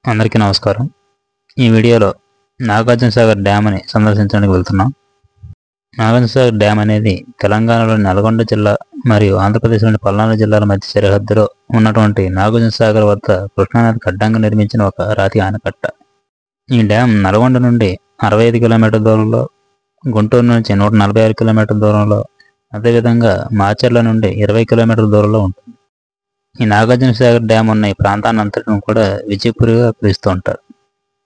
అందరికీ నమస్కారం. ఈ వీడియోలో నాగార్జునసాగర్ డ్యామ్ని సందర్శించడానికి వెళ్తున్నాం. నాగార్జునసాగర్ డ్యామ్ అనేది తెలంగాణలోని నల్గొండ జిల్లా మరియు ఆంధ్రప్రదేశ్లోని పల్నాడు జిల్లాల మధ్య సరిహద్దులో ఉన్నటువంటి నాగార్జునసాగర్ వద్ద కృష్ణానదికి అడ్డంగా నిర్మించిన ఒక రాతి ఆనకట్ట. ఈ డ్యామ్ నల్గొండ నుండి 65 కిలోమీటర్ల దూరంలో, గుంటూరు నుంచి 146 కిలోమీటర్ల దూరంలో, అదేవిధంగా మాచర్ల నుండి 20 కిలోమీటర్ల దూరంలో ఉంటుంది. ఈ నాగార్జునసాగర్ డ్యామ్ ఉన్న ఈ ప్రాంతాన్ని అంతటిని కూడా విజయపురిగా పిలుస్తూ ఉంటారు.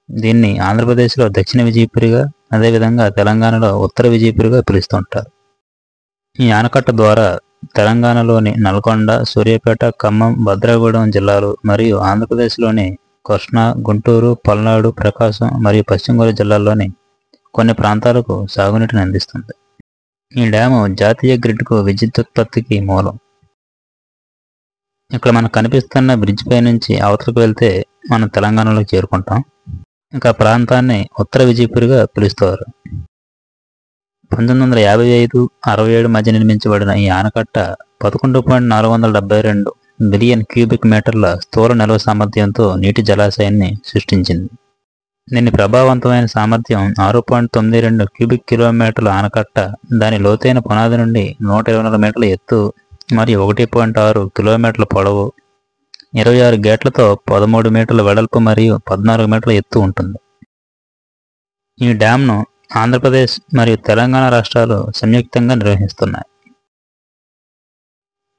దీన్ని ఆంధ్రప్రదేశ్లో దక్షిణ విజయపురిగా, అదేవిధంగా తెలంగాణలో ఉత్తర విజయపురిగా పిలుస్తూ ఉంటారు. ఈ ఆనకట్ట ద్వారా తెలంగాణలోని నల్గొండ, సూర్యాపేట, ఖమ్మం, భద్రాగూడెం జిల్లాలు మరియు ఆంధ్రప్రదేశ్లోని కృష్ణా, గుంటూరు, పల్నాడు, ప్రకాశం మరియు పశ్చిమ గోదావరి జిల్లాల్లోని కొన్ని ప్రాంతాలకు సాగునీటిని అందిస్తుంది. ఈ డ్యాము జాతీయ గ్రిడ్కు విద్యుదుత్పత్తికి మూలం. ఇక్కడ మనకు కనిపిస్తున్న బ్రిడ్జ్ పై నుంచి అవతలకు వెళ్తే మనం తెలంగాణలోకి చేరుకుంటాం. ఇంకా ప్రాంతాన్ని ఉత్తర విజయపురిగా పిలుస్తారు. 1955-67 మధ్య నిర్మించబడిన ఈ ఆనకట్ట 11.472 బిలియన్ క్యూబిక్ మీటర్ల స్థూల నిల్వ సామర్థ్యంతో నీటి జలాశయాన్ని సృష్టించింది. దీని ప్రభావవంతమైన సామర్థ్యం 6.92 క్యూబిక్ కిలోమీటర్ల ఆనకట్ట దాని లోతైన పునాది నుండి 124 మీటర్ల ఎత్తు మరియు 1.6 కిలోమీటర్ల పొడవు, 26 గేట్లతో 13 మీటర్ల వెడల్పు మరియు 14 మీటర్ల ఎత్తు ఉంటుంది. ఈ డ్యామ్ను ఆంధ్రప్రదేశ్ మరియు తెలంగాణ రాష్ట్రాలు సంయుక్తంగా నిర్వహిస్తున్నాయి.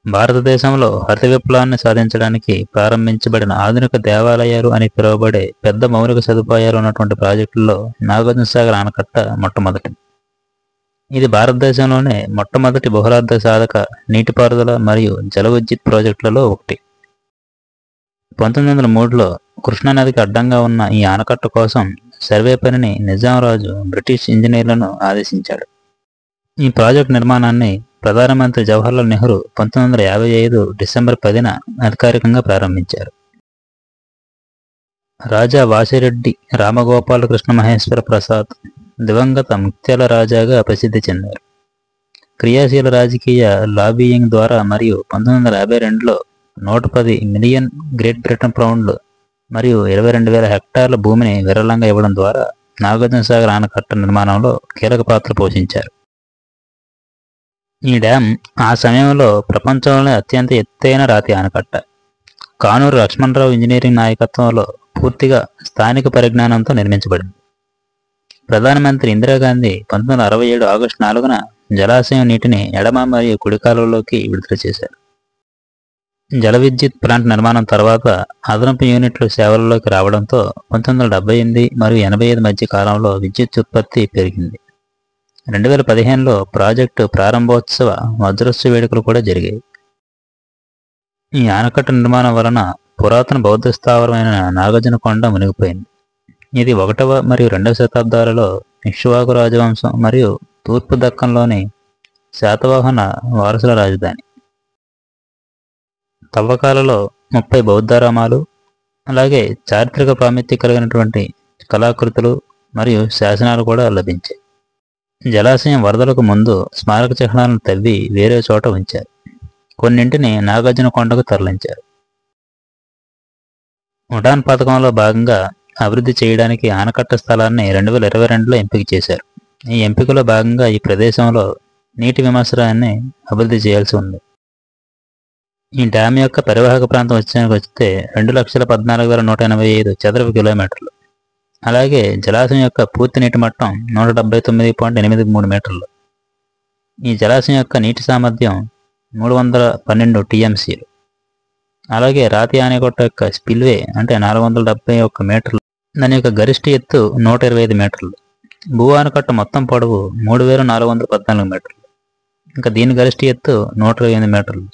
భారతదేశంలో హరిత విప్లవాన్ని సాధించడానికి ప్రారంభించబడిన ఆధునిక దేవాలయాలు అని పిలువబడే పెద్ద మౌలిక సదుపాయాలు ఉన్నటువంటి ప్రాజెక్టుల్లో నాగార్జునసాగర్ ఆనకట్ట మొట్టమొదటి. ఇది భారతదేశంలోనే మొట్టమొదటి బహుళార్థ సాధక నీటిపారుదల మరియు జల విద్యుత్ ప్రాజెక్టులలో ఒకటి. 1903లో కృష్ణానదికి అడ్డంగా ఉన్న ఈ ఆనకట్ట కోసం సర్వే పనిని నిజాం రాజు బ్రిటిష్ ఇంజనీర్లను ఆదేశించాడు. ఈ ప్రాజెక్టు నిర్మాణాన్ని ప్రధానమంత్రి జవహర్లాల్ నెహ్రూ 1955 డిసెంబర్ 10న అధికారికంగా ప్రారంభించారు. రాజా వాసిరెడ్డి రామగోపాలకృష్ణ మహేశ్వర ప్రసాద్ దివంగత ముత్యాల రాజాగా ప్రసిద్ధి చెందారు. క్రియాశీల రాజకీయ లాబీయింగ్ ద్వారా మరియు 1952లో 110 మిలియన్ గ్రేట్ బ్రిటన్ పౌండ్లు మరియు 22,000 హెక్టార్ల భూమిని విరాళంగా ఇవ్వడం ద్వారా నాగార్జునసాగర్ ఆనకట్ట నిర్మాణంలో కీలక పాత్ర పోషించారు. ఈ డ్యామ్ ఆ సమయంలో ప్రపంచంలోనే అత్యంత ఎత్తైన రాతి ఆనకట్ట. కానూరు లక్ష్మణరావు ఇంజనీరింగ్ నాయకత్వంలో పూర్తిగా స్థానిక పరిజ్ఞానంతో నిర్మించబడింది. ప్రధానమంత్రి ఇందిరాగాంధీ 1967 ఆగస్టు 4న జలాశయం నీటిని ఎడమ మరియు కుడి కాలువలోకి విడుదల చేశారు. జల విద్యుత్ ప్లాంట్ నిర్మాణం తర్వాత అదనపు యూనిట్లు సేవలలోకి రావడంతో 1978 మరియు 85 మధ్య కాలంలో విద్యుత్ ఉత్పత్తి పెరిగింది. 2015లో ప్రాజెక్టు ప్రారంభోత్సవ వజ్రోత్సవ వేడుకలు కూడా జరిగాయి. ఈ ఆనకట్ట నిర్మాణం వలన పురాతన బౌద్ధ స్థావరమైన నాగార్జునకొండ మునిగిపోయింది. ఇది 1వ మరియు 2వ శతాబ్దాలలో ఇక్ష్వాకు రాజవంశం మరియు తూర్పు దక్కన్లోని శాతవాహన వారసుల రాజధాని. తవ్వకాలలో 30 బౌద్ధారామాలు, అలాగే చారిత్రక ప్రాముఖ్యత కలిగినటువంటి కళాకృతులు మరియు శాసనాలు కూడా లభించాయి. జలాశయం వరదలకు ముందు స్మారక చిహ్నాలను తవ్వి వేరే చోట ఉంచారు. కొన్నింటిని నాగార్జునకొండకు తరలించారు. ఉడాన్ పథకంలో భాగంగా అభివృద్ధి చేయడానికి ఆనకట్ట స్థలాన్ని 2022లో ఎంపిక చేశారు. ఈ ఎంపికలో భాగంగా ఈ ప్రదేశంలో నీటి విమర్శనాన్ని అభివృద్ధి చేయాల్సి ఉంది. ఈ డ్యామ్ యొక్క పరివాహక ప్రాంతం వస్తే 2,14,185 చదరపు కిలోమీటర్లు. అలాగే జలాశయం యొక్క పూర్తి నీటి మట్టం 179.83 మీటర్లు. ఈ జలాశయం యొక్క నీటి సామర్థ్యం 312 టీఎంసీలు. అలాగే రాతి ఆనకట్ట యొక్క స్పిల్వే అంటే 471 మీటర్లు. దాని యొక్క గరిష్ట ఎత్తు 125 మీటర్లు. భూ ఆనకట్ట మొత్తం పొడవు 3,414 మీటర్లు. ఇంకా దీని గరిష్ట ఎత్తు 128 మీటర్లు.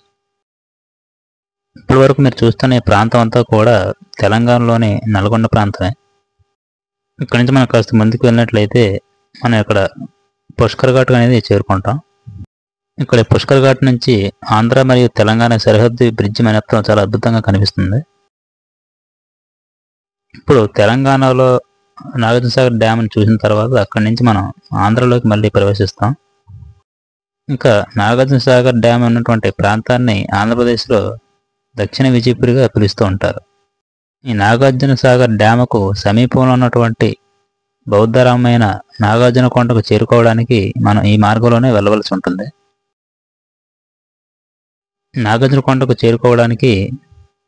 ఇప్పటి వరకు మీరు చూస్తున్న ఈ ప్రాంతం అంతా కూడా తెలంగాణలోని నల్గొండ ప్రాంతమే. ఇక్కడ నుంచి మనం కాస్త ముందుకు వెళ్ళినట్లయితే మనం ఇక్కడ పుష్కర్ ఘాట్ అనేది చేరుకుంటాం. ఇక్కడ పుష్కర్ ఘాట్ నుంచి ఆంధ్ర మరియు తెలంగాణ సరిహద్దు బ్రిడ్జి మొత్తం చాలా అద్భుతంగా కనిపిస్తుంది. ఇప్పుడు తెలంగాణలో నాగార్జునసాగర్ డ్యామ్ని చూసిన తర్వాత అక్కడి నుంచి మనం ఆంధ్రలోకి మళ్ళీ ప్రవేశిస్తాం. ఇంకా నాగార్జునసాగర్ డ్యామ్ ఉన్నటువంటి ప్రాంతాన్ని ఆంధ్రప్రదేశ్లో దక్షిణ విజయపురిగా పిలుస్తూ ఉంటారు. ఈ నాగార్జున సాగర్ డ్యాముకు సమీపంలో ఉన్నటువంటి బౌద్ధరామైన నాగార్జున కొండకు చేరుకోవడానికి మనం ఈ మార్గంలోనే వెళ్ళవలసి ఉంటుంది. నాగార్జున కొండకు చేరుకోవడానికి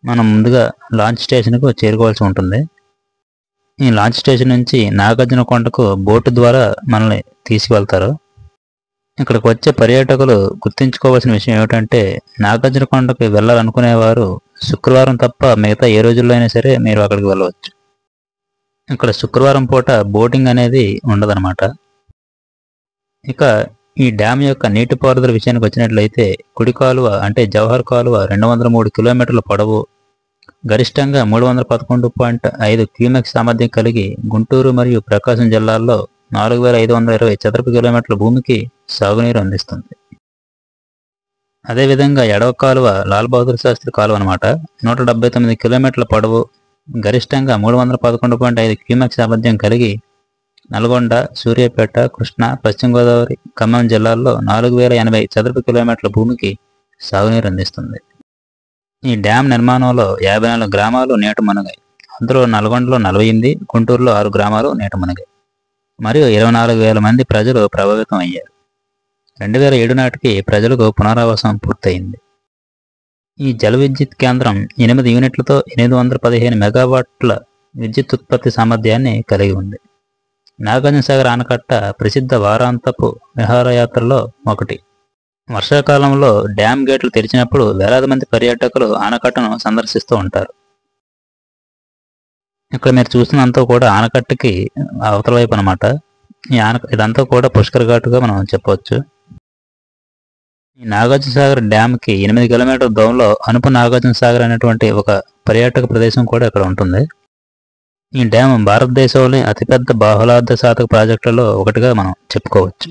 మనం ముందుగా లాంచ్ స్టేషన్కు చేరుకోవాల్సి ఉంటుంది. ఈ లాంచ్ స్టేషన్ నుంచి నాగార్జున కొండకు బోటు ద్వారా మనల్ని తీసుకువెళ్తారు. ఇక్కడికి వచ్చే పర్యాటకులు గుర్తుంచుకోవాల్సిన విషయం ఏమిటంటే, నాగార్జున కొండకు వెళ్ళాలనుకునేవారు శుక్రవారం తప్ప మిగతా ఏ రోజుల్లో అయినా సరే మీరు అక్కడికి వెళ్ళవచ్చు. ఇక్కడ శుక్రవారం పూట బోటింగ్ అనేది ఉండదన్నమాట. ఇక ఈ డ్యామ్ యొక్క నీటిపారుదల విషయానికి వచ్చినట్లయితే, కుడి కాలువ అంటే జవహర్ కాలువ 203 కిలోమీటర్ల పొడవు, గరిష్టంగా 311.5 క్యూమెక్ సామర్థ్యం కలిగి గుంటూరు మరియు ప్రకాశం జిల్లాల్లో 4520 చదరపు కిలోమీటర్ల భూమికి సాగునీరు అందిస్తుంది. అదేవిధంగా ఎడవ కాలువ లాల్ బహదూర్ శాస్త్రి కాలువ అనమాట, 179 కిలోమీటర్ల పొడవు, గరిష్టంగా 311.5 క్యూమెక్ సామర్థ్యం కలిగి నల్గొండ, సూర్యాపేట, కృష్ణా, పశ్చిమ గోదావరి, ఖమ్మం జిల్లాల్లో 4080 చదరపు కిలోమీటర్ల భూమికి సాగునీరు అందిస్తుంది. ఈ డ్యామ్ నిర్మాణంలో 54 గ్రామాలు నీట మునిగాయి. అందులో నల్గొండలో 48, గుంటూరులో 6 గ్రామాలు నీట మునిగాయి మరియు 24,000 మంది ప్రజలు ప్రభావితం అయ్యారు. 2007 నాటికి ప్రజలకు పునరావాసం పూర్తయింది. ఈ జల విద్యుత్ కేంద్రం 8 యూనిట్లతో 815 మెగావాట్ల విద్యుత్ ఉత్పత్తి సామర్థ్యాన్ని కలిగి ఉంది. నాగార్జున సాగర్ ఆనకట్ట ప్రసిద్ధ వారాంతపు విహారయాత్రలో ఒకటి. వర్షాకాలంలో డ్యామ్ గేట్లు తెరిచినప్పుడు వేలాది మంది పర్యాటకులు ఆనకట్టను సందర్శిస్తూ ఉంటారు. ఇక్కడ మీరు చూసినంతా కూడా ఆనకట్టకి అవతల వైపు అనమాట. ఇదంతా కూడా పుష్కర్ ఘాటుగా మనం చెప్పవచ్చు. ఈ నాగార్జున సాగర్ డ్యామ్కి 8 కిలోమీటర్ల దూరంలో అనుపు నాగార్జున సాగర్ అనేటువంటి ఒక పర్యాటక ప్రదేశం కూడా ఇక్కడ ఉంటుంది. ఈ డ్యామ్ భారతదేశంలోని అతిపెద్ద బహుళార్ధ సాధక ప్రాజెక్టులలో ఒకటిగా మనం చెప్పుకోవచ్చు.